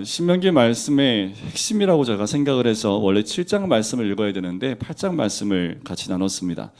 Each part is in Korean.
신명기 말씀의 핵심이라고 제가 생각을 해서 원래 7장 말씀을 읽어야 되는데 8장 말씀을 같이 나눴습니다.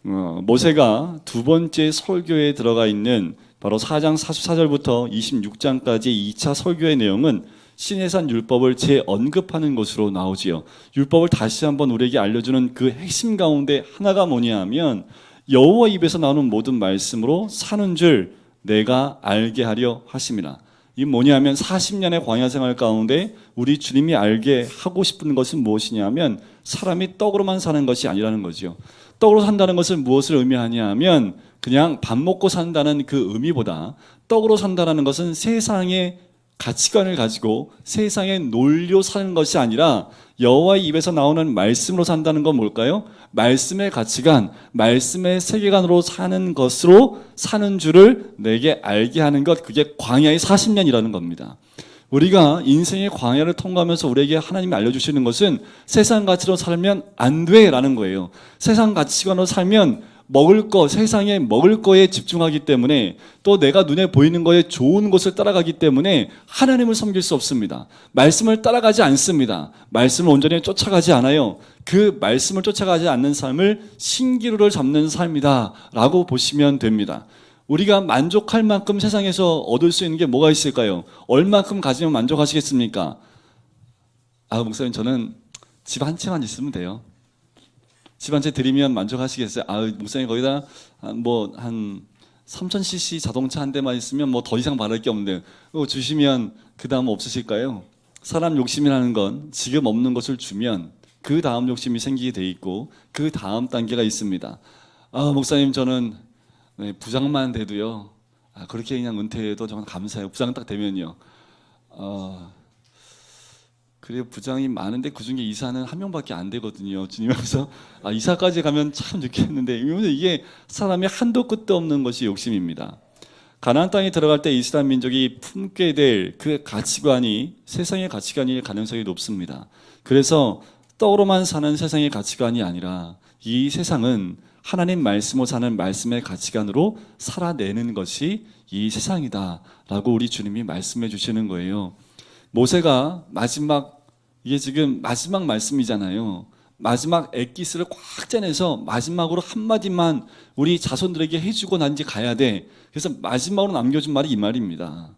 모세가 두 번째 설교에 들어가 있는 바로 4장 44절부터 26장까지 2차 설교의 내용은 시내산 율법을 재언급하는 것으로 나오지요. 율법을 다시 한번 우리에게 알려주는 그 핵심 가운데 하나가 뭐냐 하면 여호와 입에서 나오는 모든 말씀으로 사는 줄 내가 알게 하려 하심이라. 이 뭐냐 하면 40년의 광야 생활 가운데 우리 주님이 알게 하고 싶은 것은 무엇이냐 면 사람이 떡으로만 사는 것이 아니라는 거죠. 떡으로 산다는 것은 무엇을 의미하냐 하면 그냥 밥 먹고 산다는 그 의미보다 떡으로 산다는 것은 세상의 가치관을 가지고 세상에 놀려 사는 것이 아니라 여호와의 입에서 나오는 말씀으로 산다는 건 뭘까요? 말씀의 가치관, 말씀의 세계관으로 사는 것으로 사는 줄을 내게 알게 하는 것, 그게 광야의 40년이라는 겁니다. 우리가 인생의 광야를 통과하면서 우리에게 하나님이 알려주시는 것은 세상 가치로 살면 안 돼라는 거예요. 세상 가치관으로 살면 먹을 거, 세상에 먹을 거에 집중하기 때문에 또 내가 눈에 보이는 거에 좋은 것을 따라가기 때문에 하나님을 섬길 수 없습니다. 말씀을 따라가지 않습니다. 말씀을 온전히 쫓아가지 않아요. 그 말씀을 쫓아가지 않는 삶을 신기루를 잡는 삶이다 라고 보시면 됩니다. 우리가 만족할 만큼 세상에서 얻을 수 있는 게 뭐가 있을까요? 얼만큼 가지면 만족하시겠습니까? 목사님 저는 집 한 채만 있으면 돼요. 집 한 채 드리면 만족하시겠어요? 목사님 거기다 한 3000cc 자동차 한 대만 있으면 뭐 더 이상 바랄 게 없는데 그거 주시면 그 다음 없으실까요? 사람 욕심이라는 건 지금 없는 것을 주면 그 다음 욕심이 생기게 돼 있고 그 다음 단계가 있습니다. 목사님 저는 부장만 돼도요. 그렇게 그냥 은퇴해도 저는 감사해요. 부장 딱 되면요. 그래요. 부장이 많은데 그중에 이사는 한 명밖에 안 되거든요. 주님 앞에서 이사까지 가면 참 좋겠는데 이게 사람이 한도 끝도 없는 것이 욕심입니다. 가나안 땅에 들어갈 때 이스라엘 민족이 품게 될 그 가치관이 세상의 가치관일 가능성이 높습니다. 그래서 떡으로만 사는 세상의 가치관이 아니라 이 세상은 하나님 말씀으로 사는 말씀의 가치관으로 살아내는 것이 이 세상이다 라고 우리 주님이 말씀해 주시는 거예요. 모세가 이게 지금 마지막 말씀이잖아요. 마지막 엑기스를 꽉 짜내서 마지막으로 한마디만 우리 자손들에게 해주고 난 이제 가야 돼. 그래서 마지막으로 남겨준 말이 이 말입니다.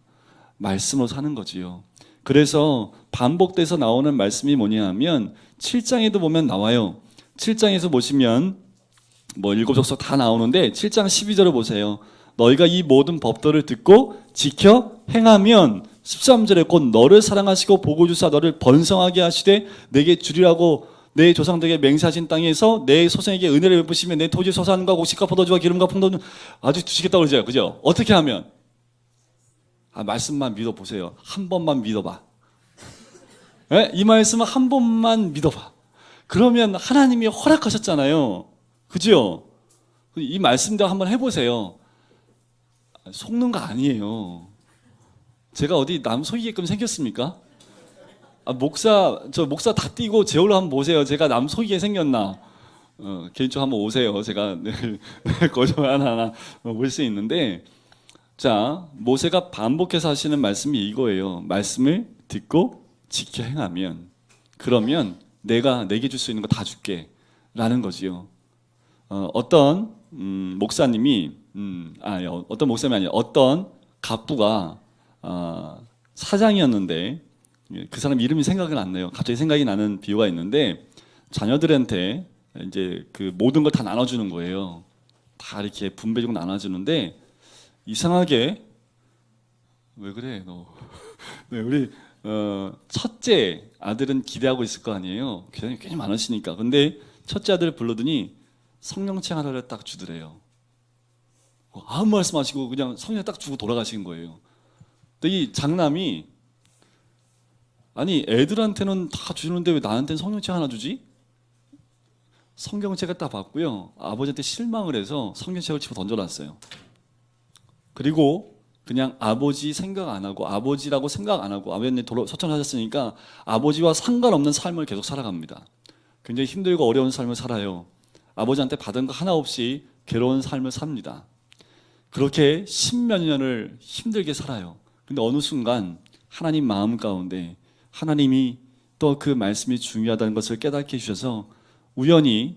말씀으로 사는 거지요. 그래서 반복돼서 나오는 말씀이 뭐냐 하면 7장에도 보면 나와요. 7장에서 보시면 일곱 족속 다 나오는데 7장 12절을 보세요. 너희가 이 모든 법도를 듣고 지켜 행하면 13절에 곧 너를 사랑하시고 복을 주사 너를 번성하게 하시되 내게 주리라고 내 조상들에게 맹세하신 땅에서 내 소생에게 은혜를 베푸시며 내 토지 소산과 곡식과 포도주와 기름과 풍도는 아주 주시겠다고 그러죠. 그죠? 어떻게 하면? 말씀만 믿어보세요. 한 번만 믿어봐. 네? 이 말씀은 한 번만 믿어봐. 그러면 하나님이 허락하셨잖아요. 그죠? 이 말씀대로 한번 해보세요. 속는 거 아니에요. 제가 어디 남 속이게끔 생겼습니까? 목사 다 띄고 제 얼굴 한번 보세요. 제가 남 속이게 생겼나? 개인적으로 한번 오세요. 제가 거짓말 하나 볼 수 있는데, 자, 모세가 반복해서 하시는 말씀이 이거예요. 말씀을 듣고 지켜 행하면, 그러면 내가 내게 줄 수 있는 거 다 줄게 라는 거지요. 어떤 목사님이 어떤 목사님이 아니라 어떤 갑부가 사장이었는데 그 사람 이름이 생각이 안 나요. 갑자기 생각이 나는 비유가 있는데 자녀들한테 이제 그 모든 걸 다 나눠주는 거예요. 다 이렇게 분배적으로 나눠주는데 이상하게 왜 그래 너? 네, 우리 첫째 아들은 기대하고 있을 거 아니에요. 굉장히 많으시니까. 근데 첫째 아들 불러더니 성령책 하나를 딱 주더래요. 아무 말씀하시고 그냥 성령 딱 주고 돌아가신 거예요. 근데 이 장남이 애들한테는 다 주는데 왜 나한테는 성경책 하나 주지? 성경책을 딱 받고요. 아버지한테 실망을 해서 성경책을 집어 던져놨어요. 그리고 그냥 아버지 생각 안 하고 아버지라고 생각 안 하고 아버지는 소천하셨으니까 아버지와 상관없는 삶을 계속 살아갑니다. 굉장히 힘들고 어려운 삶을 살아요. 아버지한테 받은 거 하나 없이 괴로운 삶을 삽니다. 그렇게 십몇 년을 힘들게 살아요. 근데 어느 순간 하나님 마음 가운데 하나님이 또 그 말씀이 중요하다는 것을 깨닫게 해주셔서 우연히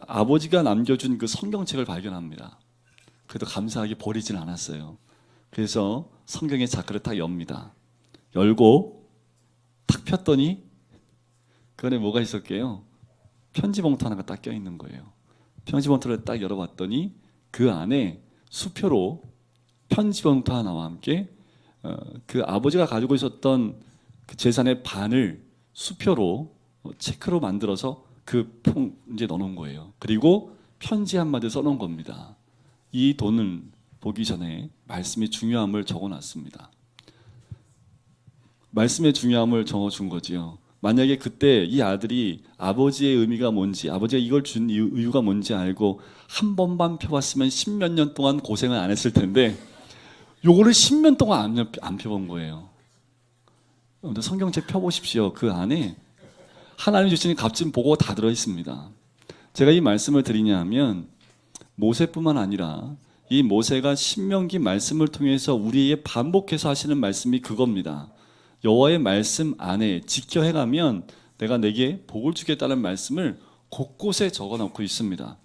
아버지가 남겨준 그 성경책을 발견합니다. 그래도 감사하게 버리진 않았어요. 그래서 성경의 자크를 딱 엽니다. 열고 탁 폈더니 그 안에 뭐가 있었게요? 편지 봉투 하나가 딱 껴있는 거예요. 편지 봉투를 딱 열어봤더니 그 안에 수표로 편지 봉투 하나와 함께 그 아버지가 가지고 있었던 그 재산의 반을 수표로 체크로 만들어서 그 이제 넣어놓은 거예요. 그리고 편지 한마디 써놓은 겁니다. 이 돈을 보기 전에 말씀의 중요함을 적어놨습니다. 말씀의 중요함을 적어준 거지요. 만약에 그때 이 아들이 아버지의 의미가 뭔지, 아버지가 이걸 준 이유가 뭔지 알고 한 번만 펴봤으면 10몇 년 동안 고생을 안 했을 텐데 요거를 10년 동안 안 펴본 거예요. 성경책 펴보십시오. 그 안에 하나님 주시는 값진 보고가 다 들어있습니다. 제가 이 말씀을 드리냐면 모세뿐만 아니라 이 모세가 신명기 말씀을 통해서 우리에게 반복해서 하시는 말씀이 그겁니다. 여호와의 말씀 안에 지켜 행하면 내가 내게 복을 주겠다는 말씀을 곳곳에 적어놓고 있습니다.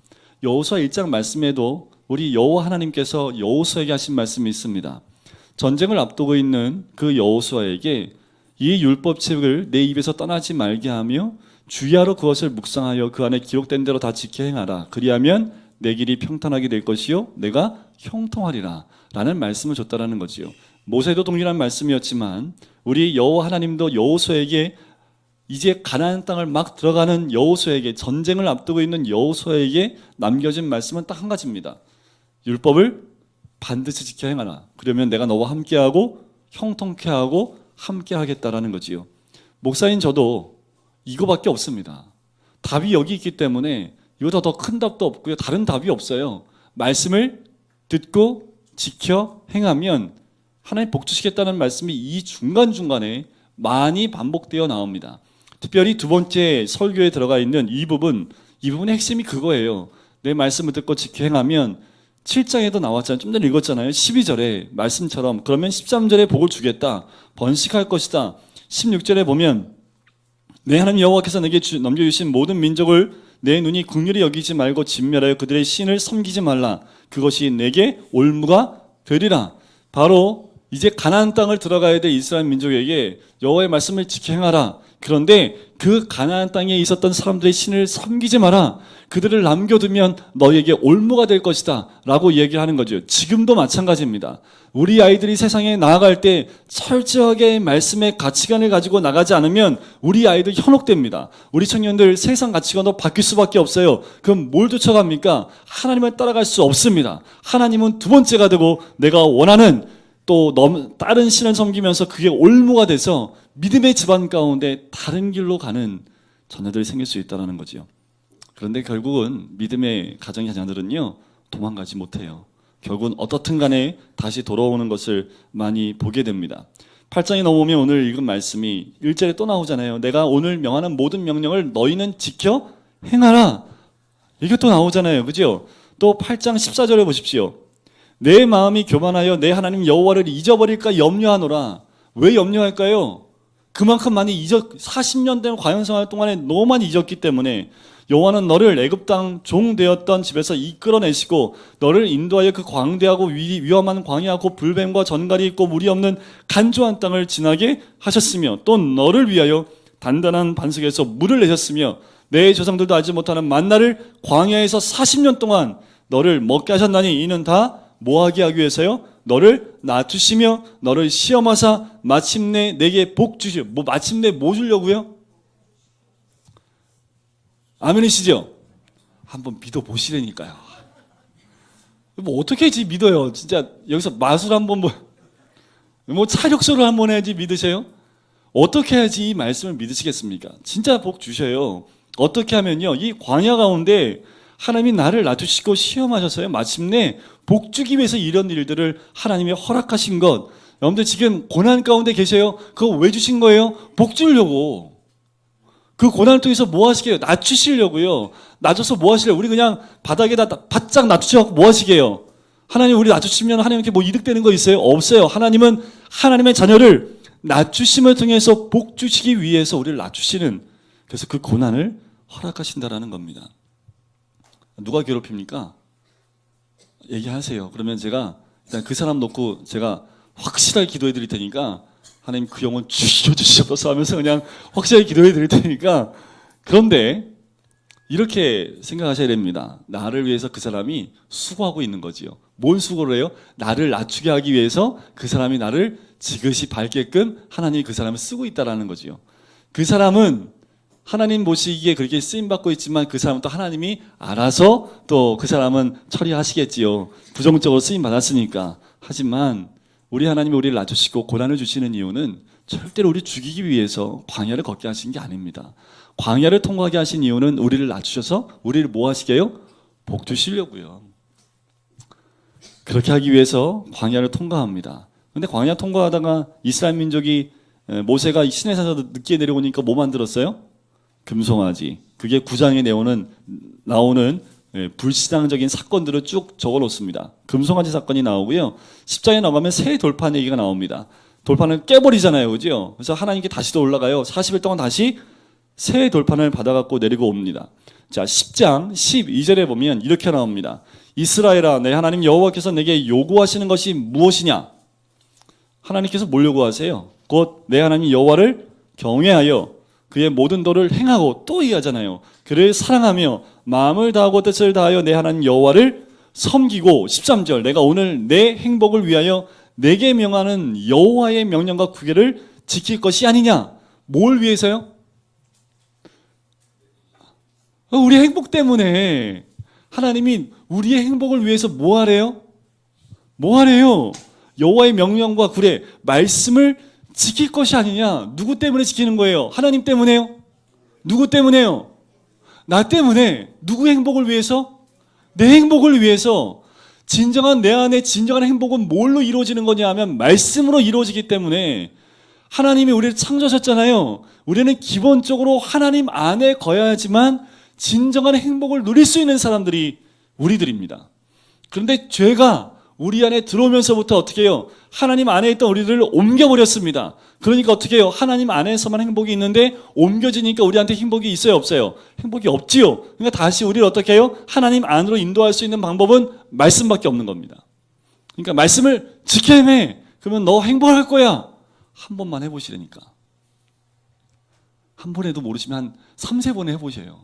여호수아 1장 말씀에도 우리 여호와 하나님께서 여호수아에게 하신 말씀이 있습니다. 전쟁을 앞두고 있는 그 여호수아에게 이 율법책을 내 입에서 떠나지 말게 하며 주야로 그것을 묵상하여 그 안에 기록된 대로 다 지켜 행하라. 그리하면 내 길이 평탄하게 될 것이요 내가 형통하리라 라는 말씀을 줬다라는 거지요. 모세도 동일한 말씀이었지만 우리 여호와 하나님도 여호수아에게 이제 가나안 땅을 막 들어가는 여호수아에게, 전쟁을 앞두고 있는 여호수아에게 남겨진 말씀은 딱 한 가지입니다. 율법을 반드시 지켜 행하라. 그러면 내가 너와 함께하고 형통케 하고 함께 하겠다라는 거지요. 목사인 저도 이거밖에 없습니다. 답이 여기 있기 때문에 이보다 더 큰 답도 없고요. 다른 답이 없어요. 말씀을 듣고 지켜 행하면 하나님 복 주시겠다는 말씀이 이 중간중간에 많이 반복되어 나옵니다. 특별히 두 번째 설교에 들어가 있는 이 부분의 핵심이 그거예요. 내 말씀을 듣고 지켜 행하면 7장에도 나왔잖아요. 좀 전에 읽었잖아요. 12절에 말씀처럼 그러면 13절에 복을 주겠다. 번식할 것이다. 16절에 보면 내 하나님 여호와께서 내게 넘겨주신 모든 민족을 내 눈이 긍휼히 여기지 말고 진멸하여 그들의 신을 섬기지 말라. 그것이 내게 올무가 되리라. 바로 이제 가나안 땅을 들어가야 될 이스라엘 민족에게 여호와의 말씀을 지켜 행하라. 그런데 그 가나안 땅에 있었던 사람들의 신을 섬기지 마라. 그들을 남겨두면 너에게 올무가 될 것이다 라고 얘기하는 거죠. 지금도 마찬가지입니다. 우리 아이들이 세상에 나아갈 때 철저하게 말씀의 가치관을 가지고 나가지 않으면 우리 아이들 현혹됩니다. 우리 청년들 세상 가치관도 바뀔 수밖에 없어요. 그럼 뭘 쫓아갑니까? 하나님을 따라갈 수 없습니다. 하나님은 두 번째가 되고 내가 원하는 또 다른 신을 섬기면서 그게 올무가 돼서 믿음의 집안 가운데 다른 길로 가는 자녀들이 생길 수 있다는 거죠. 그런데 결국은 믿음의 가정의 자녀들은요 도망가지 못해요. 결국은 어떻든 간에 다시 돌아오는 것을 많이 보게 됩니다. 8장에 넘어오면 오늘 읽은 말씀이 1절에 또 나오잖아요. 내가 오늘 명하는 모든 명령을 너희는 지켜 행하라. 이게 또 나오잖아요. 그죠? 또 8장 14절에 보십시오. 내 마음이 교만하여 내 하나님 여호와를 잊어버릴까 염려하노라. 왜 염려할까요? 그만큼 많이 40년 된 과연 생활 동안에 너무 많이 잊었기 때문에 여호와는 너를 애굽 땅 종 되었던 집에서 이끌어내시고 너를 인도하여 그 광대하고 위험한 광야하고 불뱀과 전갈이 있고 물이 없는 간조한 땅을 지나게 하셨으며 또 너를 위하여 단단한 반석에서 물을 내셨으며 내 조상들도 알지 못하는 만나를 광야에서 40년 동안 너를 먹게 하셨나니 이는 다 뭐하게 하기 위해서요? 너를 낮추시며 너를 시험하사 마침내 내게 복 주시오. 마침내 뭐 주려고요? 아멘이시죠? 한번 믿어보시라니까요. 뭐 어떻게 해야지 믿어요? 진짜 여기서 마술 한번 뭐 차력소를 한번 해야지 믿으세요? 어떻게 해야지 이 말씀을 믿으시겠습니까? 진짜 복 주셔요. 어떻게 하면요, 이 광야 가운데 하나님이 나를 낮추시고 시험하셔서요 마침내 복 주기 위해서 이런 일들을 하나님이 허락하신 것. 여러분들 지금 고난 가운데 계세요. 그거 왜 주신 거예요? 복 주려고. 그 고난을 통해서 뭐 하시게요? 낮추시려고요. 낮춰서 뭐 하시려고? 우리 그냥 바닥에다 바짝 낮추셔서 뭐 하시게요? 하나님 우리 낮추시면 하나님께 뭐 이득되는 거 있어요? 없어요. 하나님은 하나님의 자녀를 낮추심을 통해서 복 주시기 위해서 우리를 낮추시는, 그래서 그 고난을 허락하신다라는 겁니다. 누가 괴롭힙니까? 얘기하세요. 그러면 제가 일단 그 사람 놓고 제가 확실하게 기도해 드릴 테니까, 하나님 그 영혼 죽여주시옵소서 하면서 그냥 확실하게 기도해 드릴 테니까. 그런데 이렇게 생각하셔야 됩니다. 나를 위해서 그 사람이 수고하고 있는 거지요. 뭔 수고를 해요? 나를 낮추게 하기 위해서 그 사람이 나를 지그시 밟게끔 하나님이 그 사람을 쓰고 있다라는 거지요. 그 사람은 하나님 보시기에 그렇게 쓰임받고 있지만 그 사람은 또 하나님이 알아서 또 그 사람은 처리하시겠지요. 부정적으로 쓰임받았으니까. 하지만 우리 하나님이 우리를 낮추시고 고난을 주시는 이유는 절대로 우리 죽이기 위해서 광야를 걷게 하신 게 아닙니다. 광야를 통과하게 하신 이유는 우리를 낮추셔서 우리를 뭐 하시게요? 복 주시려고요. 그렇게 하기 위해서 광야를 통과합니다. 근데 광야 통과하다가 이스라엘 민족이 모세가 시내산에서 늦게 내려오니까 뭐 만들었어요? 금송아지. 그게 9장에 나오는 불신앙적인 사건들을 쭉 적어놓습니다. 금송아지 사건이 나오고요. 10장에 나가면 새 돌판 얘기가 나옵니다. 돌판을 깨버리잖아요, 그죠? 그래서 하나님께 다시 또 올라가요. 40일 동안 다시 새 돌판을 받아갖고 내리고 옵니다. 자, 10장 12절에 보면 이렇게 나옵니다. 이스라엘아, 내 하나님 여호와께서 내게 요구하시는 것이 무엇이냐? 하나님께서 뭘 요구하세요? 곧 내 하나님 여호와를 경외하여 그의 모든 도를 행하고, 또 얘기하잖아요. 그를 사랑하며 마음을 다하고 뜻을 다하여 내 하나님 여호와를 섬기고, 13절 내가 오늘 내 행복을 위하여 내게 명하는 여호와의 명령과 규례를 지킬 것이 아니냐? 뭘 위해서요? 우리의 행복 때문에. 하나님이 우리의 행복을 위해서 뭐 하래요? 뭐 하래요? 여호와의 명령과 규례, 말씀을 지킬 것이 아니냐? 누구 때문에 지키는 거예요? 하나님 때문에요? 누구 때문에요? 나 때문에. 누구의 행복을 위해서? 내 행복을 위해서. 진정한 내 안에 진정한 행복은 뭘로 이루어지는 거냐 하면 말씀으로 이루어지기 때문에. 하나님이 우리를 창조하셨잖아요. 우리는 기본적으로 하나님 안에 거야지만 진정한 행복을 누릴 수 있는 사람들이 우리들입니다. 그런데 죄가 우리 안에 들어오면서부터 어떻게 해요? 하나님 안에 있던 우리들을 옮겨버렸습니다. 그러니까 어떻게 해요? 하나님 안에서만 행복이 있는데 옮겨지니까 우리한테 행복이 있어요, 없어요? 행복이 없지요. 그러니까 다시 우리를 어떻게 해요? 하나님 안으로 인도할 수 있는 방법은 말씀밖에 없는 겁니다. 그러니까 말씀을 지켜 헤매. 그러면 너 행복할 거야. 한 번만 해보시라니까. 한 번 해도 모르시면 한 3-4번 해보세요.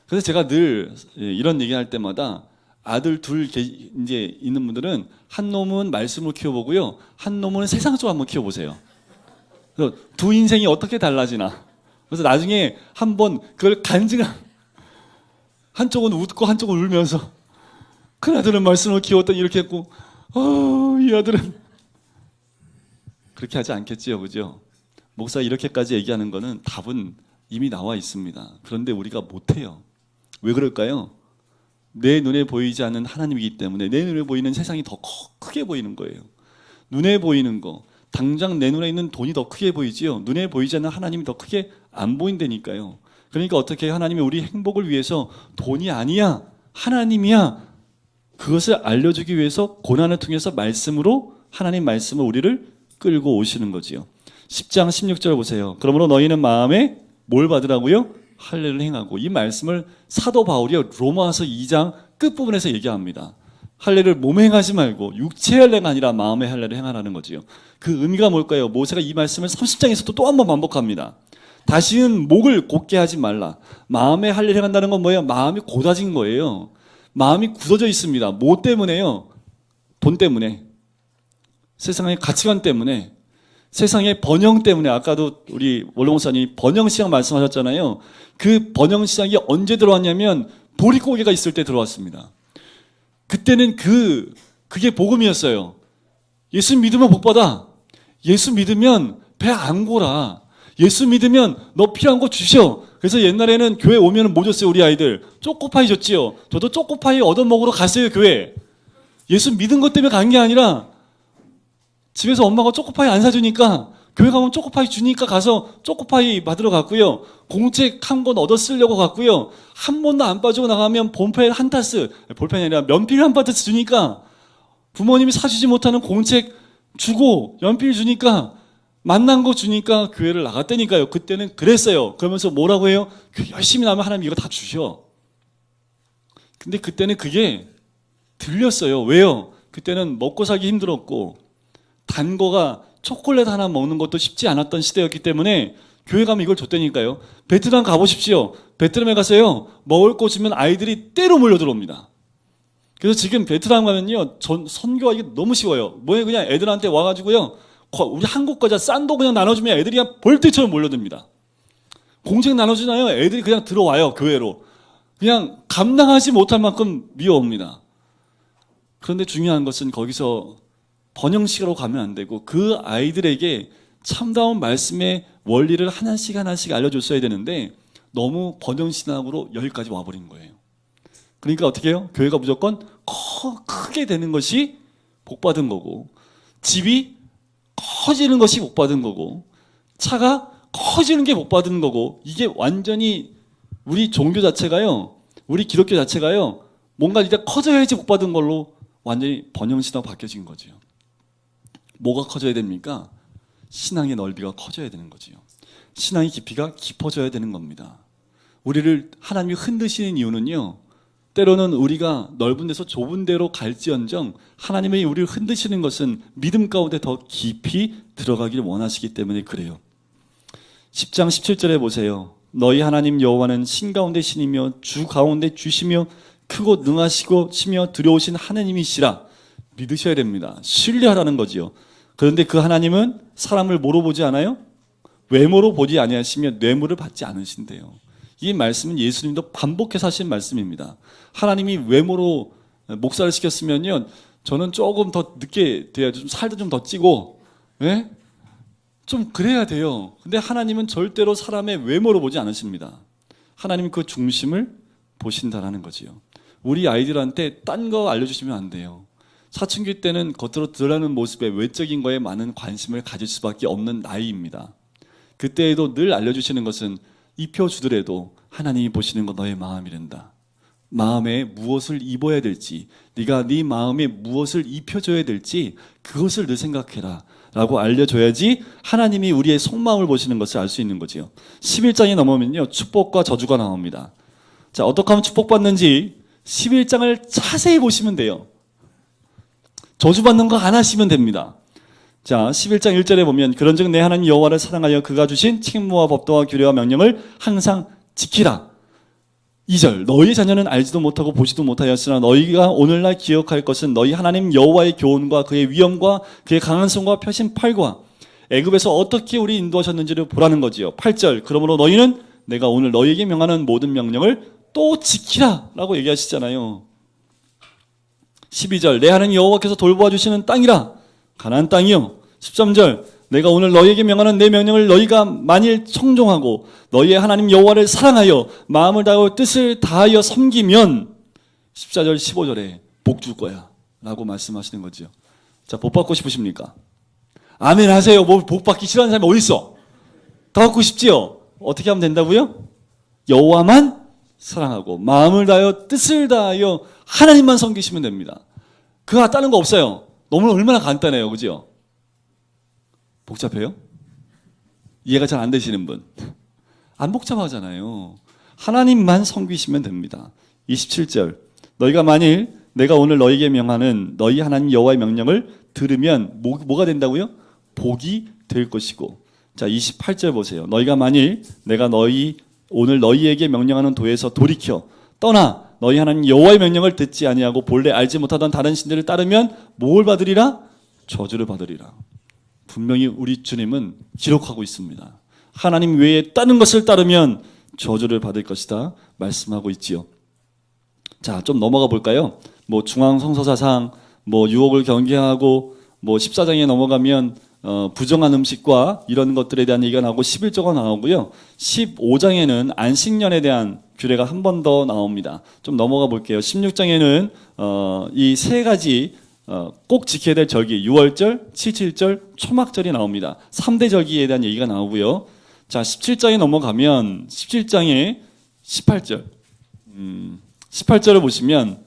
그래서 제가 늘 이런 얘기할 때마다 아들 둘 이제 있는 분들은 한 놈은 말씀으로 키워보고요, 한 놈은 세상 쪽으로 한번 키워보세요. 그래서 두 인생이 어떻게 달라지나. 그래서 나중에 한번 그걸 간증한, 한쪽은 웃고 한쪽은 울면서, 큰 아들은 말씀으로 키웠더니 이렇게 했고, 이 아들은 그렇게 하지 않겠지요, 그죠? 목사 이렇게까지 얘기하는 거는 답은 이미 나와 있습니다. 그런데 우리가 못해요. 왜 그럴까요? 내 눈에 보이지 않는 하나님이기 때문에. 내 눈에 보이는 세상이 더 크게 보이는 거예요. 눈에 보이는 거, 당장 내 눈에 있는 돈이 더 크게 보이지요. 눈에 보이지 않는 하나님이 더 크게 안 보인다니까요. 그러니까 어떻게 하나님이 우리 행복을 위해서 돈이 아니야, 하나님이야, 그것을 알려주기 위해서 고난을 통해서 말씀으로, 하나님 말씀을 우리를 끌고 오시는 거지요. 10장 16절 보세요. 그러므로 너희는 마음에 뭘 받으라고요? 할례를 행하고. 이 말씀을 사도 바울이 로마서 2장 끝부분에서 얘기합니다. 할례를 몸에 행하지 말고 육체의 할례가 아니라 마음의 할례를 행하라는 거지요. 그 의미가 뭘까요? 모세가 이 말씀을 30장에서도 또 한 번 반복합니다. 다시는 목을 곧게 하지 말라. 마음의 할례를 행한다는 건 뭐예요? 마음이 고다진 거예요. 마음이 굳어져 있습니다. 뭐 때문에요? 돈 때문에, 세상의 가치관 때문에, 세상의 번영 때문에. 아까도 우리 원로목사님이 번영시장 말씀하셨잖아요. 그 번영시장이 언제 들어왔냐면 보릿고개가 있을 때 들어왔습니다. 그때는 그게 복음이었어요. 예수 믿으면 복받아. 예수 믿으면 배 안 고라. 예수 믿으면 너 필요한 거 주셔. 그래서 옛날에는 교회 오면 뭐 줬어요, 우리 아이들? 초코파이 줬지요. 저도 초코파이 얻어먹으러 갔어요, 교회. 예수 믿은 것 때문에 간 게 아니라 집에서 엄마가 초코파이 안 사주니까 교회 가면 초코파이 주니까 가서 초코파이 받으러 갔고요. 공책 한 권 얻어 쓰려고 갔고요. 한 번도 안 빠지고 나가면 볼펜 한 타스, 볼펜이 아니라 면필 한 파트 주니까 부모님이 사주지 못하는 공책 주고 연필 주니까 만난 거 주니까 교회를 나갔다니까요. 그때는 그랬어요. 그러면서 뭐라고 해요? 열심히 나면 하나님 이거 다 주셔. 근데 그때는 그게 들렸어요. 왜요? 그때는 먹고 살기 힘들었고 단 거가 초콜릿 하나 먹는 것도 쉽지 않았던 시대였기 때문에 교회 가면 이걸 줬다니까요. 베트남 가보십시오. 베트남에 가서요, 먹을 거 주면 아이들이 때로 몰려 들어옵니다. 그래서 지금 베트남 가면요, 선교하기 너무 쉬워요. 뭐예요? 그냥 애들한테 와가지고요, 우리 한국 과자 싼도 그냥 나눠주면 애들이 그냥 벌떼처럼 몰려듭니다. 공책 나눠주나요? 애들이 그냥 들어와요, 교회로. 그냥 감당하지 못할 만큼 미워옵니다. 그런데 중요한 것은 거기서 번영식으로 가면 안 되고 그 아이들에게 참다운 말씀의 원리를 하나씩 하나씩 알려줬어야 되는데 너무 번영신학으로 여기까지 와버린 거예요. 그러니까 어떻게 해요? 교회가 무조건 크게 되는 것이 복받은 거고, 집이 커지는 것이 복받은 거고, 차가 커지는 게 복받은 거고, 이게 완전히 우리 종교 자체가요, 우리 기독교 자체가요, 뭔가 이제 커져야지 복받은 걸로 완전히 번영신학으로 바뀌어진 거죠. 뭐가 커져야 됩니까? 신앙의 넓이가 커져야 되는 거지요. 신앙의 깊이가 깊어져야 되는 겁니다. 우리를 하나님이 흔드시는 이유는요, 때로는 우리가 넓은 데서 좁은 데로 갈지언정 하나님이 우리를 흔드시는 것은 믿음 가운데 더 깊이 들어가기를 원하시기 때문에 그래요. 10장 17절에 보세요. 너희 하나님 여호와는 신 가운데 신이며 주 가운데 주시며 크고 능하시고 시며 두려우신 하나님이시라. 믿으셔야 됩니다. 신뢰하라는 거지요. 그런데 그 하나님은 사람을 뭐로 보지 않아요? 외모로 보지 아니하시며 뇌물을 받지 않으신대요. 이 말씀은 예수님도 반복해서 하신 말씀입니다. 하나님이 외모로 목사를 시켰으면요, 저는 조금 더 늦게 돼야죠. 좀 살도 좀 더 찌고, 예? 좀 그래야 돼요. 근데 하나님은 절대로 사람의 외모로 보지 않으십니다. 하나님은 그 중심을 보신다라는 거지요. 우리 아이들한테 딴 거 알려주시면 안 돼요. 사춘기 때는 겉으로 드러나는 모습에 외적인 거에 많은 관심을 가질 수밖에 없는 나이입니다. 그때에도 늘 알려주시는 것은 입혀주더라도 하나님이 보시는 거 너의 마음이란다. 마음에 무엇을 입어야 될지, 네가 네 마음에 무엇을 입혀줘야 될지 그것을 늘 생각해라 라고 알려줘야지 하나님이 우리의 속마음을 보시는 것을 알 수 있는 거지요. 11장에 넘으면요, 축복과 저주가 나옵니다. 자, 어떻게 하면 축복받는지 11장을 자세히 보시면 돼요. 저주받는 거 안 하시면 됩니다. 자, 11장 1절에 보면 그런즉 내 하나님 여호와를 사랑하여 그가 주신 칙무와 법도와 규례와 명령을 항상 지키라. 2절 너희 자녀는 알지도 못하고 보지도 못하였으나 너희가 오늘날 기억할 것은 너희 하나님 여호와의 교훈과 그의 위엄과 그의 강한 손과 펴신 팔과 애굽에서 어떻게 우리 인도하셨는지를 보라는 거지요. 8절 그러므로 너희는 내가 오늘 너희에게 명하는 모든 명령을 또 지키라 라고 얘기하시잖아요. 12절 내 하나님 여호와께서 돌보아 주시는 땅이라 가나안 땅이요. 13절 내가 오늘 너희에게 명하는 내 명령을 너희가 만일 청종하고 너희의 하나님 여호와를 사랑하여 마음을 다하여 뜻을 다하여 섬기면 14절 15절에 복 줄 거야 라고 말씀하시는 거죠. 자, 복 받고 싶으십니까? 아멘 하세요. 뭐 복 받기 싫어하는 사람이 어디 있어? 다 받고 싶지요? 어떻게 하면 된다고요? 여호와만 사랑하고 마음을 다하여 뜻을 다하여 하나님만 섬기시면 됩니다. 그거 다른 거 없어요. 너무 얼마나 간단해요. 그죠? 복잡해요? 이해가 잘 안 되시는 분? 안 복잡하잖아요. 하나님만 섬기시면 됩니다. 27절 너희가 만일 내가 오늘 너희에게 명하는 너희 하나님 여호와의 명령을 들으면 뭐가 된다고요? 복이 될 것이고. 자, 28절 보세요. 너희가 만일 내가 오늘 너희에게 명령하는 도에서 돌이켜 떠나 너희 하나님 여호와의 명령을 듣지 아니하고 본래 알지 못하던 다른 신들을 따르면 뭘 받으리라? 저주를 받으리라. 분명히 우리 주님은 기록하고 있습니다. 하나님 외에 다른 것을 따르면 저주를 받을 것이다 말씀하고 있지요. 자, 좀 넘어가 볼까요? 뭐 중앙성서사상, 뭐 유혹을 경계하고, 뭐 14장에 넘어가면 부정한 음식과 이런 것들에 대한 얘기가 나오고 11조가 나오고요. 15장에는 안식년에 대한 규례가 한 번 더 나옵니다. 좀 넘어가 볼게요. 16장에는 이 세 가지 꼭 지켜야 될 절기, 유월절, 칠칠절, 초막절이 나옵니다. 3대 절기에 대한 얘기가 나오고요. 자, 17장에 넘어가면 17장에 18절 18절을 보시면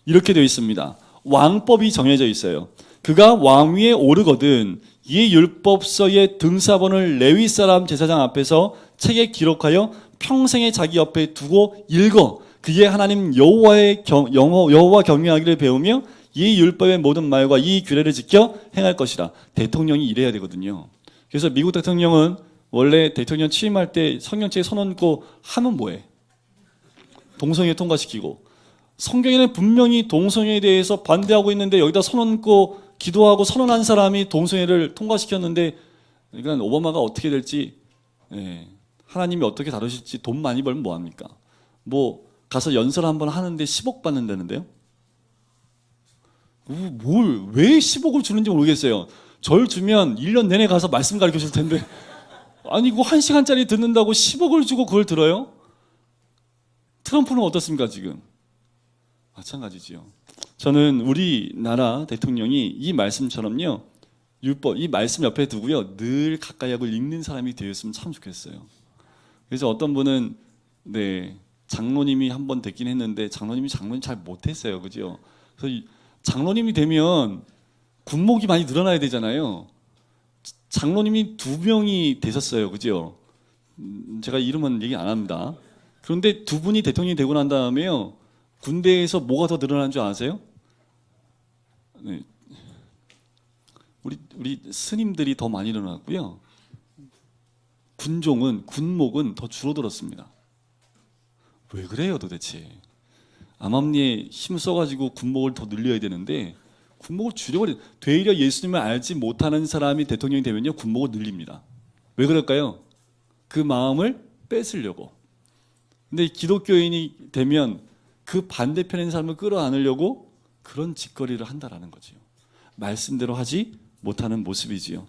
이렇게 되어 있습니다. 왕법이 정해져 있어요. 그가 왕위에 오르거든 이 율법서의 등사본을 레위 사람 제사장 앞에서 책에 기록하여 평생에 자기 옆에 두고 읽어 그의 하나님 여호와 경외하기를 배우며 이 율법의 모든 말과 이 규례를 지켜 행할 것이라. 대통령이 이래야 되거든요. 그래서 미국 대통령은 원래 대통령 취임할 때 성경책에 손 얹고 하면 뭐해? 동성애 통과시키고. 성경에는 분명히 동성애에 대해서 반대하고 있는데 여기다 손 얹고 기도하고 선언한 사람이 동성애를 통과시켰는데, 그러니까 오바마가 어떻게 될지, 하나님이 어떻게 다루실지. 돈 많이 벌면 뭐합니까? 뭐 가서 연설 한번 하는데 10억 받는다는데요? 왜 10억을 주는지 모르겠어요. 절 주면 1년 내내 가서 말씀 가르쳐 줄 텐데, 아니 이거 1시간짜리 듣는다고 10억을 주고 그걸 들어요? 트럼프는 어떻습니까 지금? 마찬가지지요. 저는 우리나라 대통령이 이 말씀처럼요, 율법 이 말씀 옆에 두고요 늘 가까이 하고 읽는 사람이 되었으면 참 좋겠어요. 그래서 어떤 분은 장로님이 한 번 됐긴 했는데 장로님 잘 못했어요, 그죠? 그래서 장로님이 되면 군목이 많이 늘어나야 되잖아요. 장로님이 2명이 되셨어요, 그죠? 제가 이름은 얘기 안 합니다. 그런데 2분이 대통령이 되고 난 다음에요, 군대에서 뭐가 더 늘어난 줄 아세요? 네. 우리 스님들이 더 많이 일어났고요. 군목은 더 줄어들었습니다. 왜 그래요 도대체? 암암리에 힘 써가지고 군목을 더 늘려야 되는데 군목을 줄여버려. 되려 예수님을 알지 못하는 사람이 대통령이 되면요 군목을 늘립니다. 왜 그럴까요? 그 마음을 뺏으려고. 근데 기독교인이 되면 그 반대편에 있는 사람을 끌어안으려고 그런 짓거리를 한다라는 거죠. 말씀대로 하지 못하는 모습이지요.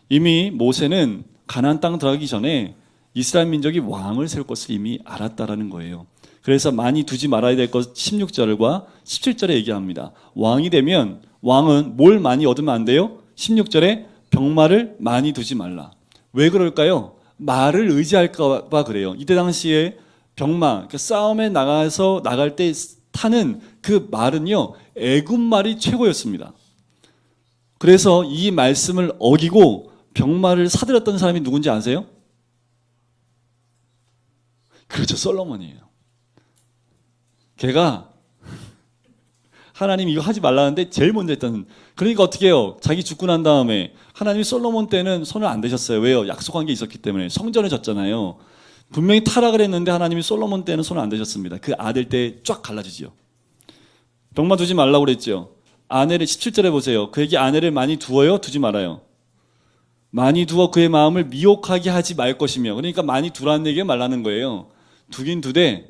이미 모세는 가나안 땅 들어가기 전에 이스라엘 민족이 왕을 세울 것을 이미 알았다라는 거예요. 그래서 많이 두지 말아야 될 것 16절과 17절에 얘기합니다. 왕이 되면 왕은 뭘 많이 얻으면 안 돼요? 16절에 병마를 많이 두지 말라. 왜 그럴까요? 말을 의지할까 봐 그래요. 이때 당시에 병마, 그러니까 싸움에 나갈 때 타는 그 말은요 애굽 말이 최고였습니다. 그래서 이 말씀을 어기고 병마를 사들였던 사람이 누군지 아세요? 그렇죠, 솔로몬이에요. 걔가 하나님 이거 하지 말라는데 제일 먼저 했던. 그러니까 어떻게 해요? 자기 죽고 난 다음에 하나님이 솔로몬 때는 손을 안 대셨어요. 왜요? 약속한 게 있었기 때문에. 성전을 졌잖아요. 분명히 타락을 했는데 하나님이 솔로몬 때는 손을 안 대셨습니다. 그 아들 때 쫙 갈라지죠. 병마 두지 말라고 그랬죠. 아내를 17절에 보세요. 그에게 아내를 많이 두어요? 두지 말아요? 많이 두어 그의 마음을 미혹하게 하지 말 것이며. 그러니까 많이 두라는 얘기가 말라는 거예요. 두긴 두되,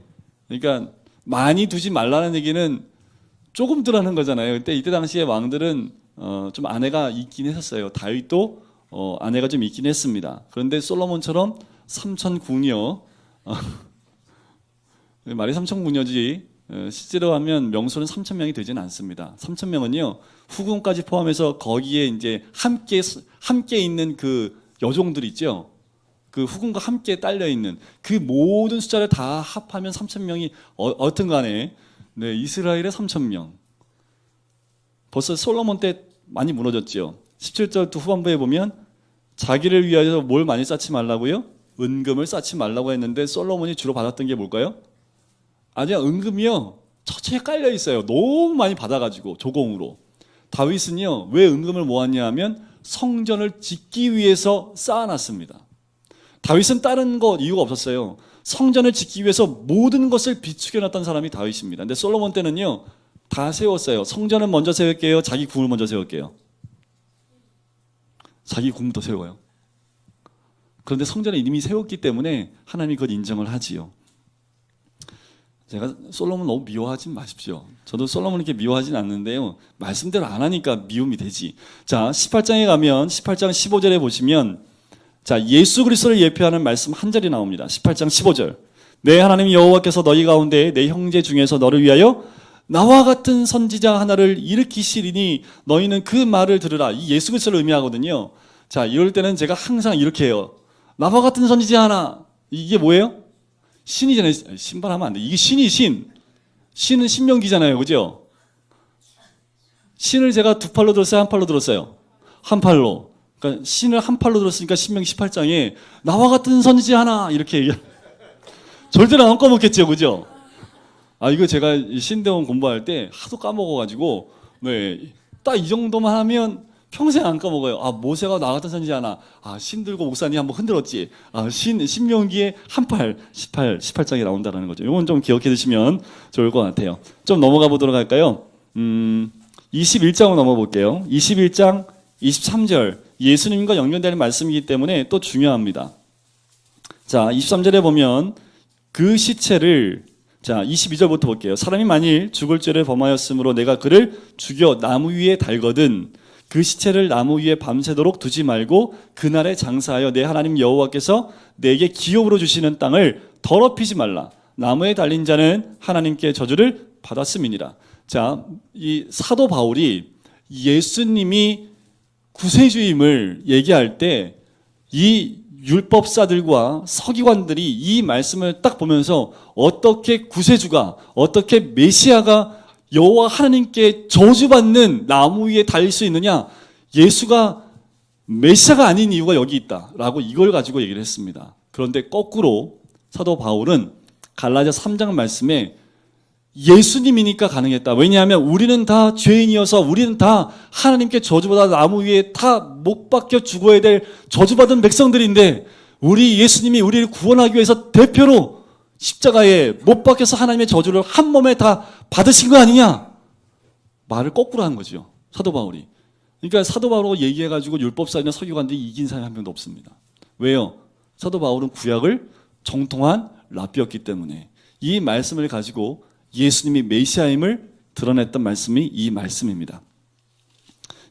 그러니까 많이 두지 말라는 얘기는 조금 두라는 거잖아요. 그때 이때 당시에 왕들은 좀 아내가 있긴 했었어요. 다윗도 아내가 좀 있긴 했습니다. 그런데 솔로몬처럼 삼천궁녀, 말이 삼천궁녀지 실제로 하면 명소는 3,000명이 되지는 않습니다. 3,000명은요 후궁까지 포함해서 거기에 이제 함께 있는 그 여종들 있죠. 그 후궁과 함께 딸려 있는 그 모든 숫자를 다 합하면 3,000명이 어떤간에 이스라엘의 3,000명. 벌써 솔로몬 때 많이 무너졌죠. 17절 후반부에 보면 자기를 위하여 뭘 많이 쌓지 말라고요? 은금을 쌓지 말라고 했는데 솔로몬이 주로 받았던 게 뭘까요? 아니야, 은금이요 처처에 깔려 있어요. 너무 많이 받아가지고 조공으로. 다윗은요 왜 은금을 모았냐 하면 성전을 짓기 위해서 쌓아놨습니다. 다윗은 다른 거 이유가 없었어요. 성전을 짓기 위해서 모든 것을 비축해놨던 사람이 다윗입니다. 근데 솔로몬 때는요 다 세웠어요. 성전은 먼저 세울게요. 자기 궁을 먼저 세울게요. 자기 궁부터 세워요. 그런데 성전을 이미 세웠기 때문에 하나님이 그걸 인정을 하지요. 제가 솔로몬 너무 미워하지 마십시오. 저도 솔로몬 이렇게 미워하진 않는데요. 말씀대로 안 하니까 미움이 되지. 자, 18장에 가면 18장 15절에 보시면 자, 예수 그리스도를 예표하는 말씀 한 절이 나옵니다. 18장 15절. 내 하나님 여호와께서 너희 가운데 내 형제 중에서 너를 위하여 나와 같은 선지자 하나를 일으키시리니 너희는 그 말을 들으라. 이 예수 그리스도를 의미하거든요. 자, 이럴 때는 제가 항상 이렇게 해요. 나와 같은 선지자 하나. 이게 뭐예요? 신이잖아요. 신발하면 안 돼. 이게 신이 신. 신은 신명기잖아요. 그죠? 신을 제가 두 팔로 들었어요? 한 팔로 들었어요? 한 팔로. 그러니까 신을 한 팔로 들었으니까 신명기 18장에 나와 같은 선지자 하나 이렇게 절대로 안 까먹겠죠, 그죠? 이거 제가 신대원 공부할 때 하도 까먹어가지고 딱 이 정도만 하면 평생 안 까먹어요. 모세가 나 같은 선지자 하나. 신 들고 목사님 한번 흔들었지. 신명기에 한 팔, 18장에 나온다는 거죠. 이건 좀 기억해 두시면 좋을 것 같아요. 좀 넘어가 보도록 할까요? 21장으로 넘어 볼게요. 21장 23절. 예수님과 연결되는 말씀이기 때문에 또 중요합니다. 자, 23절에 보면 그 시체를, 자, 22절부터 볼게요. 사람이 만일 죽을 죄를 범하였으므로 내가 그를 죽여 나무 위에 달거든 그 시체를 나무 위에 밤새도록 두지 말고 그날에 장사하여 내 하나님 여호와께서 내게 기업으로 주시는 땅을 더럽히지 말라. 나무에 달린 자는 하나님께 저주를 받았음이니라. 자, 이 사도 바울이 예수님이 구세주임을 얘기할 때 이 율법사들과 서기관들이 이 말씀을 딱 보면서 어떻게 구세주가, 어떻게 메시아가 여호와 하나님께 저주받는 나무 위에 달릴 수 있느냐? 예수가 메시아가 아닌 이유가 여기 있다라고 이걸 가지고 얘기를 했습니다. 그런데 거꾸로 사도 바울은 갈라디아 3장 말씀에 예수님이니까 가능했다. 왜냐하면 우리는 다 죄인이어서 우리는 다 하나님께 저주받아 나무 위에 다 못 박혀 죽어야 될 저주받은 백성들인데 우리 예수님이 우리를 구원하기 위해서 대표로 십자가에 못 박혀서 하나님의 저주를 한 몸에 다 받으신 거 아니냐? 말을 거꾸로 한 거죠. 사도 바울이. 그러니까 사도 바울하고 얘기해가지고 율법사이나 서기관들이 이긴 사람이 한 명도 없습니다. 왜요? 사도 바울은 구약을 정통한 랍비였기 때문에 이 말씀을 가지고 예수님이 메시아임을 드러냈던 말씀이 이 말씀입니다.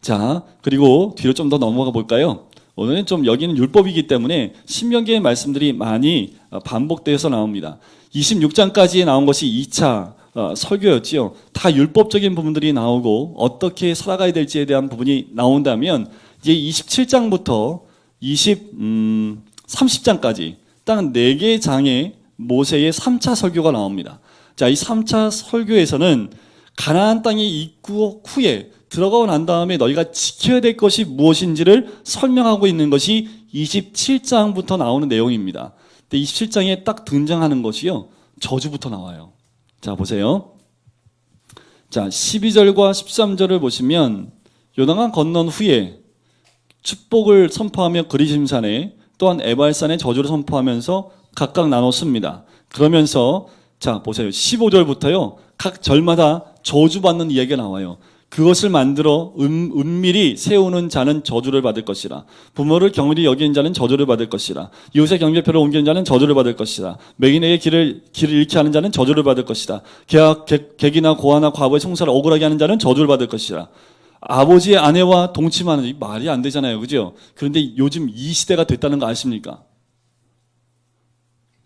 자, 그리고 뒤로 좀 더 넘어가 볼까요? 오늘은 좀 여기는 율법이기 때문에 신명기의 말씀들이 많이 반복되어서 나옵니다. 26장까지 나온 것이 2차 설교였지요. 다 율법적인 부분들이 나오고 어떻게 살아가야 될지에 대한 부분이 나온다면 이제 27장부터 30장까지 딱 4개 장의 모세의 3차 설교가 나옵니다. 자, 이 3차 설교에서는 가나안 땅에 입국 후에 들어가고 난 다음에 너희가 지켜야 될 것이 무엇인지를 설명하고 있는 것이 27장부터 나오는 내용입니다. 근데 27장에 딱 등장하는 것이요, 저주부터 나와요. 자, 보세요. 자, 12절과 13절을 보시면 요단강 건넌 후에 축복을 선포하며 그리심산에 또한 에발산에 저주를 선포하면서 각각 나눴습니다. 그러면서 자, 보세요. 15절부터요. 각 절마다 저주받는 이야기가 나와요. 그것을 만들어 은밀히 세우는 자는 저주를 받을 것이라. 부모를 경홀히 여기는 자는 저주를 받을 것이라. 이웃의 경계표를 옮기는 자는 저주를 받을 것이라. 맹인에게 길을 잃게 하는 자는 저주를 받을 것이다. 객이나 고아나 과부의 송사를 억울하게 하는 자는 저주를 받을 것이라. 아버지의 아내와 동침하는, 말이 안 되잖아요, 그죠? 그런데 요즘 이 시대가 됐다는 거 아십니까?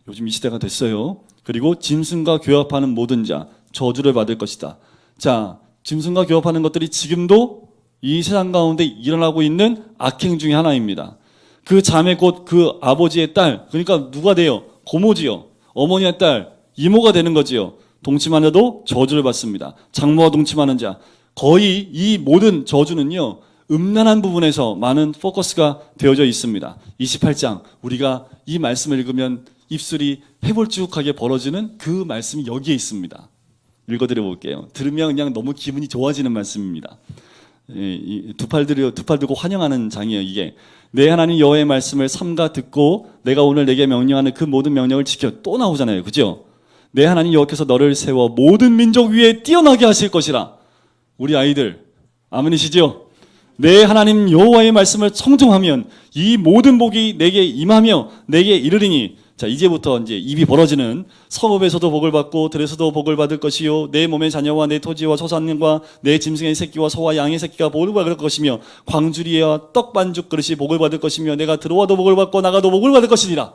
요즘 이 시대가 됐어요. 그리고 짐승과 교합하는 모든 자 저주를 받을 것이다. 자, 짐승과 교합하는 것들이 지금도 이 세상 가운데 일어나고 있는 악행 중에 하나입니다. 그 자매 곧 그 아버지의 딸, 그러니까 누가 돼요? 고모지요. 어머니의 딸, 이모가 되는 거지요. 동침하는 자도 저주를 받습니다. 장모와 동침하는 자, 거의 이 모든 저주는요, 음란한 부분에서 많은 포커스가 되어져 있습니다. 28장, 우리가 이 말씀을 읽으면 입술이 해볼쭉하게 벌어지는 그 말씀이 여기에 있습니다. 읽어드려 볼게요. 들으면 그냥 너무 기분이 좋아지는 말씀입니다. 두 팔 들고 환영하는 장이에요, 이게. 내 하나님 여호와의 말씀을 삼가 듣고 내가 오늘 내게 명령하는 그 모든 명령을 지켜. 또 나오잖아요, 그죠? 내 하나님 여호와께서 너를 세워 모든 민족 위에 뛰어나게 하실 것이라. 우리 아이들 아멘이시죠? 내 하나님 여호와의 말씀을 청종하면 이 모든 복이 내게 임하며 내게 이르리니. 자, 이제부터 이제 입이 벌어지는, 성읍에서도 복을 받고 들에서도 복을 받을 것이요, 내 몸의 자녀와 내 토지와 소산과 내 짐승의 새끼와 소와 양의 새끼가 복을 받을 것이며 광주리와 떡 반죽 그릇이 복을 받을 것이며 내가 들어와도 복을 받고 나가도 복을 받을 것이니라.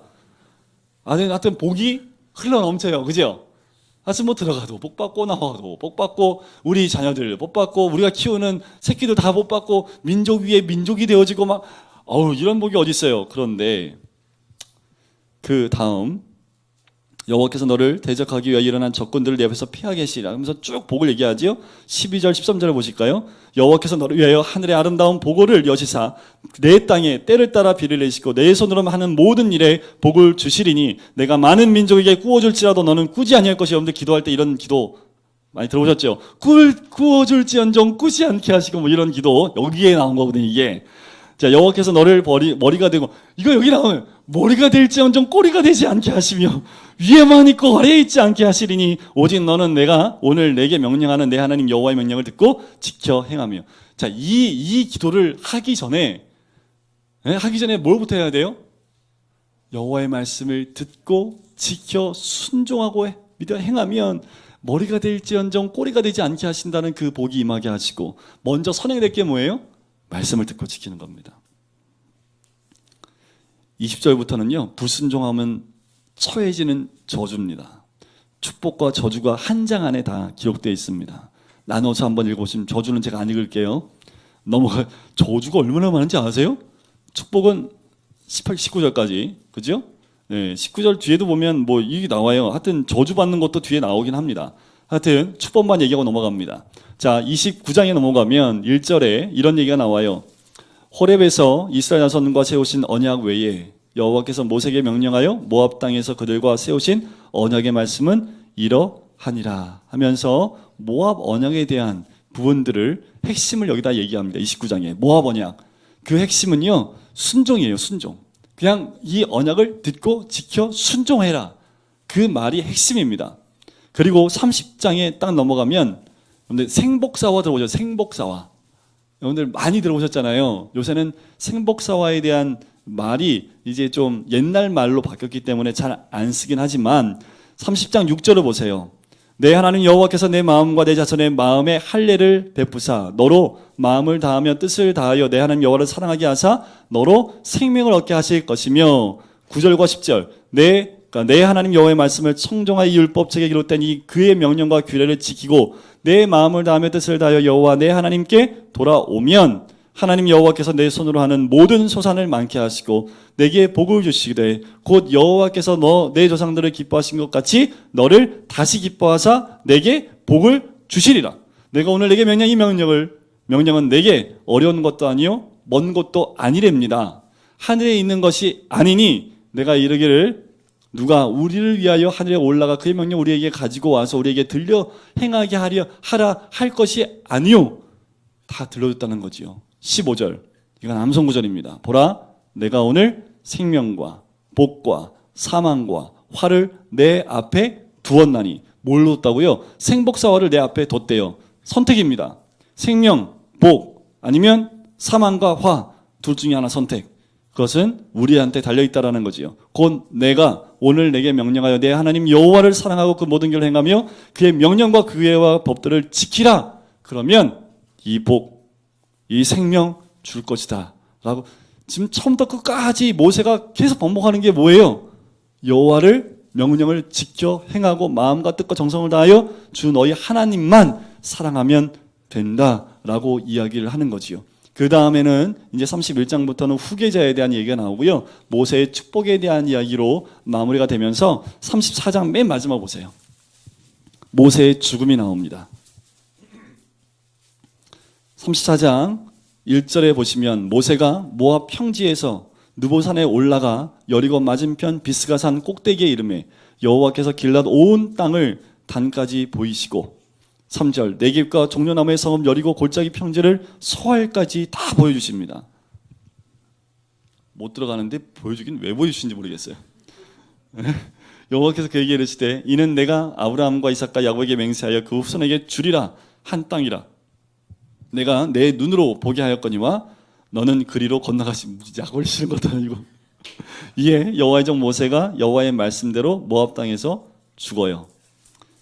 하여튼 복이 흘러 넘쳐요, 그죠? 하여튼 뭐 들어가도 복 받고 나와도 복 받고 우리 자녀들 복 받고 우리가 키우는 새끼들 다 복 받고 민족 위에 민족이 되어지고 막 이런 복이 어디 있어요? 그런데 그 다음 여호와께서 너를 대적하기 위하여 일어난 적군들을 내 앞에서 피하게 하시리라 하면서 쭉 복을 얘기하지요. 12절 13절을 보실까요? 여호와께서 너를 위하여 하늘의 아름다운 보고를 여시사 내 땅에 때를 따라 비를 내시고 내 손으로 하는 모든 일에 복을 주시리니 내가 많은 민족에게 구워줄지라도 너는 꾸지 아니할 것이. 여러분들 기도할 때 이런 기도 많이 들어보셨죠? 구워줄지언정 꾸지 않게 하시고 뭐 이런 기도 여기에 나온 거거든요. 이게 자, 여호와께서 너를 머리가 되고, 이거 여기 나오면 머리가 될지언정 꼬리가 되지 않게 하시며 위에만 있고 아래에 있지 않게 하시리니 오직 너는 내가 오늘 내게 명령하는 내 하나님 여호와의 명령을 듣고 지켜 행하며. 자, 이 기도를 하기 전에 뭘부터 해야 돼요? 여호와의 말씀을 듣고 지켜 순종하고 믿어 행하면 머리가 될지언정 꼬리가 되지 않게 하신다는 그 복이 임하게 하시고, 먼저 선행될 게 뭐예요? 말씀을 듣고 지키는 겁니다. 20절부터는요, 불순종하면 처해지는 저주입니다. 축복과 저주가 한 장 안에 다 기록되어 있습니다. 나눠서 한번 읽어보시면, 저주는 제가 안 읽을게요. 저주가 얼마나 많은지 아세요? 축복은 19절까지, 그죠? 네, 19절 뒤에도 보면 뭐 이게 나와요. 하여튼 저주 받는 것도 뒤에 나오긴 합니다. 하여튼 축복만 얘기하고 넘어갑니다. 자, 29장에 넘어가면 1절에 이런 얘기가 나와요. 호렙에서 이스라엘 자손과 세우신 언약 외에 여호와께서 모세에게 명령하여 모압 땅에서 그들과 세우신 언약의 말씀은 이러하니라 하면서 모압 언약에 대한 부분들을 핵심을 여기다 얘기합니다. 29장에 모압 언약, 그 핵심은요 순종이에요. 순종. 그냥 이 언약을 듣고 지켜 순종해라, 그 말이 핵심입니다. 그리고 30장에 딱 넘어가면 여러분들 생복사화 들어보죠. 생복사화. 여러분들 많이 들어보셨잖아요. 요새는 생복사화에 대한 말이 이제 좀 옛날 말로 바뀌었기 때문에 잘 안 쓰긴 하지만 30장 6절을 보세요. 내 하나님 여호와께서 내 마음과 내 자손의 마음에 할례를 베푸사 너로 마음을 다하며 뜻을 다하여 내 하나님 여호와를 사랑하게 하사 너로 생명을 얻게 하실 것이며, 9절과 10절 내 하나님 여호와의 말씀을 청종하여 이 율법책에 기록된 이 그의 명령과 규례를 지키고 내 마음을 다하며 뜻을 다하여 여호와 내 하나님께 돌아오면 하나님 여호와께서 내 손으로 하는 모든 소산을 많게 하시고 내게 복을 주시되 곧 여호와께서 내 조상들을 기뻐하신 것 같이 너를 다시 기뻐하사 내게 복을 주시리라. 내가 오늘 내게 명령, 이 명령은 내게 어려운 것도 아니요 먼 것도 아니랍니다. 하늘에 있는 것이 아니니 내가 이르기를 누가 우리를 위하여 하늘에 올라가 그의 명령 우리에게 가지고 와서 우리에게 들려 행하게 하라 할 것이 아니요, 다 들려줬다는 거지요. 15절, 이건 암송구절입니다. 보라, 내가 오늘 생명과 복과 사망과 화를 내 앞에 두었나니. 뭘로 뒀다고요? 생복사화를 내 앞에 뒀대요. 선택입니다. 생명, 복 아니면 사망과 화, 둘 중에 하나 선택. 그것은 우리한테 달려있다라는 거지요. 곧 내가 오늘 내게 명령하여 내 하나님 여호와를 사랑하고 그 모든 길을 행하며 그의 명령과 규례와 법들을 지키라. 그러면 이 복, 이 생명 줄 것이다 라고. 지금 처음부터 끝까지 모세가 계속 반복하는 게 뭐예요? 여호와를 명령을 지켜 행하고 마음과 뜻과 정성을 다하여 주 너희 하나님만 사랑하면 된다라고 이야기를 하는 거지요. 그 다음에는 이제 31장부터는 후계자에 대한 얘기가 나오고요, 모세의 축복에 대한 이야기로 마무리가 되면서 34장 맨 마지막 보세요. 모세의 죽음이 나옵니다. 34장 1절에 보시면 모세가 모압 평지에서 느보산에 올라가 여리고 맞은편 비스가산 꼭대기에 이르매 여호와께서 길앗 온 땅을 단까지 보이시고, 3절 네겝과 종려나무의 성읍 여리고 골짜기 평지를 소알까지 다 보여주십니다. 못 들어가는데 보여주긴 왜 보여주신지 모르겠어요. 여호와께서 그에게 이르시되 이는 내가 아브라함과 이삭과 야곱에게 맹세하여 그 후손에게 주리라 한 땅이라. 내가 내 눈으로 보게 하였거니와 너는 그리로 건너가시. 약 올리시는 것도 아니고. 이에 여호와의 종 모세가 여호와의 말씀대로 모압 땅에서 죽어요.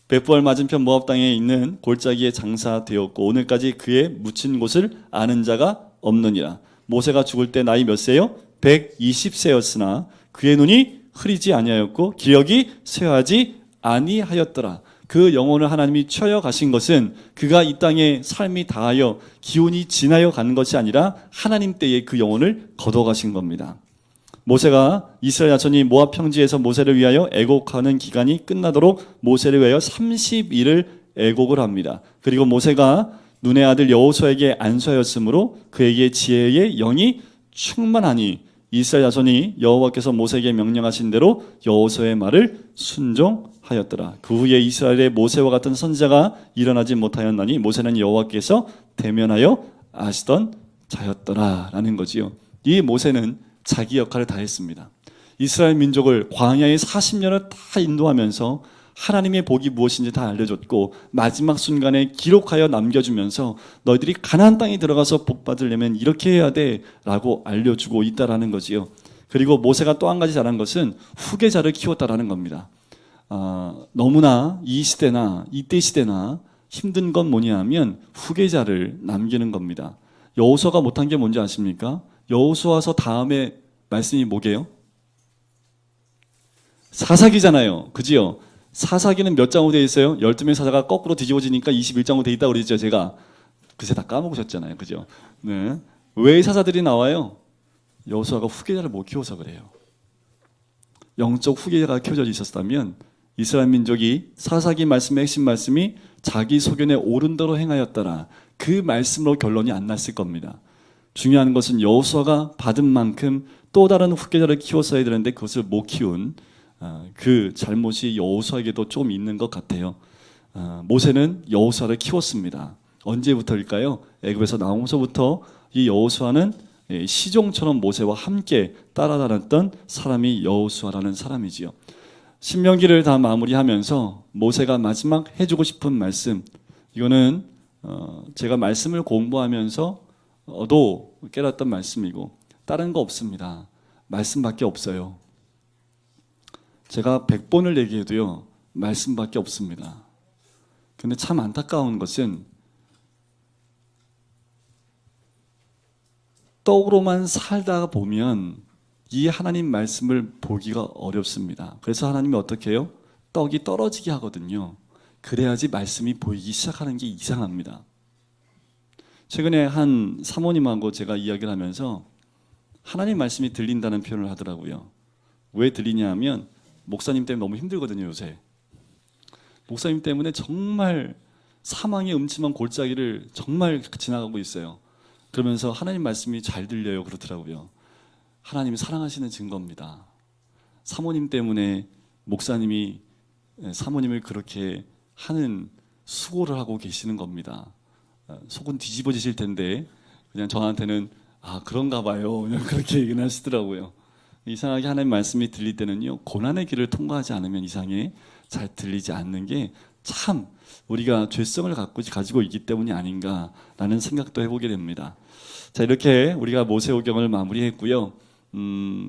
벳부엘 맞은편 모압 땅에 있는 골짜기에 장사되었고 오늘까지 그의 묻힌 곳을 아는 자가 없느니라. 모세가 죽을 때 나이 몇 세요? 120세였으나 그의 눈이 흐리지 아니하였고 기력이 쇠하지 아니하였더라. 그 영혼을 하나님이 취하여 가신 것은 그가 이 땅에 삶이 다하여 기온이 지나여 가는 것이 아니라 하나님 때에 그 영혼을 거둬 가신 겁니다. 모세가 이스라엘 자손이 모압 평지에서 모세를 위하여 애곡하는 기간이 끝나도록 모세를 위하여 30일을 애곡을 합니다. 그리고 모세가 눈의 아들 여호수아에게 안수하였으므로 그에게 지혜의 영이 충만하니 이스라엘 자손이 여호와께서 모세에게 명령하신 대로 여호수아의 말을 순종하였더라. 그 후에 이스라엘의 모세와 같은 선지자가 일어나지 못하였나니 모세는 여호와께서 대면하여 아시던 자였더라 라는 거지요. 이 모세는 자기 역할을 다 했습니다. 이스라엘 민족을 광야의 40년을 다 인도하면서 하나님의 복이 무엇인지 다 알려줬고 마지막 순간에 기록하여 남겨주면서 너희들이 가나안 땅에 들어가서 복 받으려면 이렇게 해야 돼 라고 알려주고 있다라는 거지요. 그리고 모세가 또 한 가지 잘한 것은 후계자를 키웠다라는 겁니다. 너무나 이 시대나 이때 시대나 힘든 건 뭐냐 하면 후계자를 남기는 겁니다. 여호수아가 못한 게 뭔지 아십니까? 여호수아서 다음에 말씀이 뭐게요? 사사기잖아요. 그지요? 사사기는 몇 장으로 되어 있어요? 12명 사사가 거꾸로 뒤집어지니까 21장으로 되어 있다고 그랬죠. 제가 그새 다 까먹으셨잖아요. 그죠? 네. 왜 사사들이 나와요? 여호수아가 후계자를 못 키워서 그래요. 영적 후계자가 키워져 있었다면 이스라엘 민족이 사사기 말씀의 핵심 말씀이 자기 소견에 옳은 대로 행하였더라. 그 말씀으로 결론이 안 났을 겁니다. 중요한 것은 여호수아가 받은 만큼 또 다른 후계자를 키웠어야 되는데 그것을 못 키운 그 잘못이 여호수아에게도 좀 있는 것 같아요. 모세는 여호수아를 키웠습니다. 언제부터일까요? 애굽에서 나오면서부터 이 여호수아는 시종처럼 모세와 함께 따라다녔던 사람이 여호수아라는 사람이지요. 신명기를 다 마무리하면서 모세가 마지막 해주고 싶은 말씀, 이거는 제가 말씀을 공부하면서도 깨달았던 말씀이고 다른 거 없습니다. 말씀밖에 없어요. 제가 100번을 얘기해도요 말씀밖에 없습니다. 근데 참 안타까운 것은 떡으로만 살다가 보면 이 하나님 말씀을 보기가 어렵습니다. 그래서 하나님이 어떻게 해요? 떡이 떨어지게 하거든요. 그래야지 말씀이 보이기 시작하는 게 이상합니다. 최근에 한 사모님하고 제가 이야기를 하면서 하나님 말씀이 들린다는 표현을 하더라고요. 왜 들리냐 하면 목사님 때문에 너무 힘들거든요. 요새 목사님 때문에 정말 사망의 음침한 골짜기를 정말 지나가고 있어요. 그러면서 하나님 말씀이 잘 들려요 그러더라고요. 하나님이 사랑하시는 증거입니다. 사모님 때문에 목사님이 사모님을 그렇게 하는 수고를 하고 계시는 겁니다. 속은 뒤집어지실 텐데 그냥 저한테는 그런가 봐요 그렇게 얘기는 하시더라고요. 이상하게 하나님 말씀이 들릴 때는요 고난의 길을 통과하지 않으면 이상해 잘 들리지 않는 게 참 우리가 죄성을 가지고 있기 때문이 아닌가라는 생각도 해보게 됩니다. 자, 이렇게 우리가 모세오경을 마무리했고요.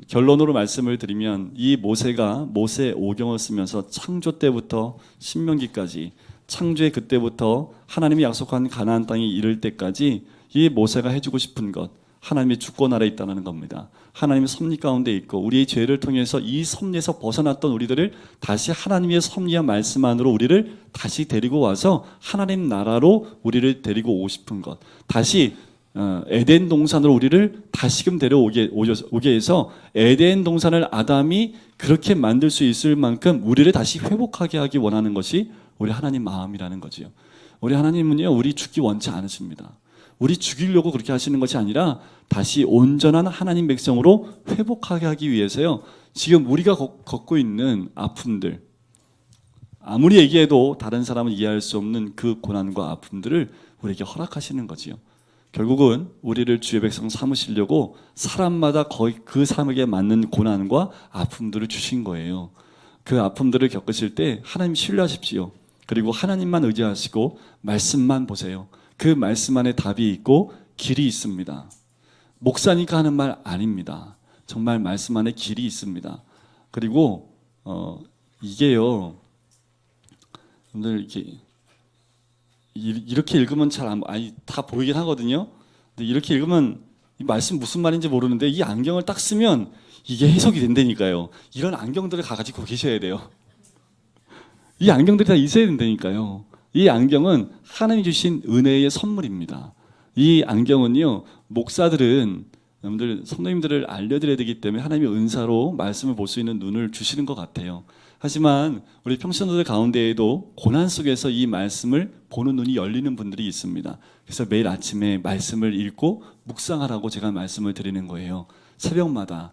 결론으로 말씀을 드리면 이 모세가 모세오경을 쓰면서 창조 때부터 신명기까지 창조의 그때부터 하나님이 약속한 가나안 땅에 이를 때까지 이 모세가 해주고 싶은 것, 하나님의 주권 아래 있다는 겁니다. 하나님의 섭리 가운데 있고 우리의 죄를 통해서 이 섭리에서 벗어났던 우리들을 다시 하나님의 섭리와 말씀 안으로 우리를 다시 데리고 와서 하나님 나라로 우리를 데리고 오고 싶은 것, 다시 에덴 동산으로 우리를 다시금 데려오게 해서 에덴 동산을 아담이 그렇게 만들 수 있을 만큼 우리를 다시 회복하게 하기 원하는 것이 우리 하나님 마음이라는 거지요. 우리 하나님은요 우리 죽기 원치 않으십니다. 우리 죽이려고 그렇게 하시는 것이 아니라 다시 온전한 하나님 백성으로 회복하게 하기 위해서요. 지금 우리가 겪고 있는 아픔들, 아무리 얘기해도 다른 사람은 이해할 수 없는 그 고난과 아픔들을 우리에게 허락하시는 거지요. 결국은 우리를 주의 백성 삼으시려고 사람마다 거의 그 사람에게 맞는 고난과 아픔들을 주신 거예요. 그 아픔들을 겪으실 때 하나님 신뢰하십시오. 그리고 하나님만 의지하시고 말씀만 보세요. 그 말씀 안에 답이 있고 길이 있습니다. 목사니까 하는 말 아닙니다. 정말 말씀 안에 길이 있습니다. 그리고 이게요, 여러분들 이렇게 읽으면 다 보이긴 하거든요. 근데 이렇게 읽으면 이 말씀 무슨 말인지 모르는데 이 안경을 딱 쓰면 이게 해석이 된다니까요. 이런 안경들을 가지고 계셔야 돼요. 이 안경들이 다 있어야 된다니까요. 이 안경은 하나님이 주신 은혜의 선물입니다. 이 안경은요, 목사들은 여러분들 성도님들을 알려드려야 되기 때문에 하나님의 은사로 말씀을 볼 수 있는 눈을 주시는 것 같아요. 하지만 우리 평신도들 가운데에도 고난 속에서 이 말씀을 보는 눈이 열리는 분들이 있습니다. 그래서 매일 아침에 말씀을 읽고 묵상하라고 제가 말씀을 드리는 거예요. 새벽마다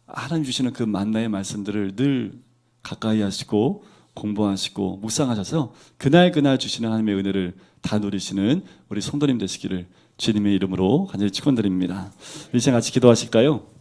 하나님 주시는 그 만나의 말씀들을 늘 가까이 하시고 공부하시고 묵상하셔서 그날 주시는 하나님의 은혜를 다 누리시는 우리 성도님 되시기를 주님의 이름으로 간절히 축원드립니다. 이 시간 같이 기도하실까요?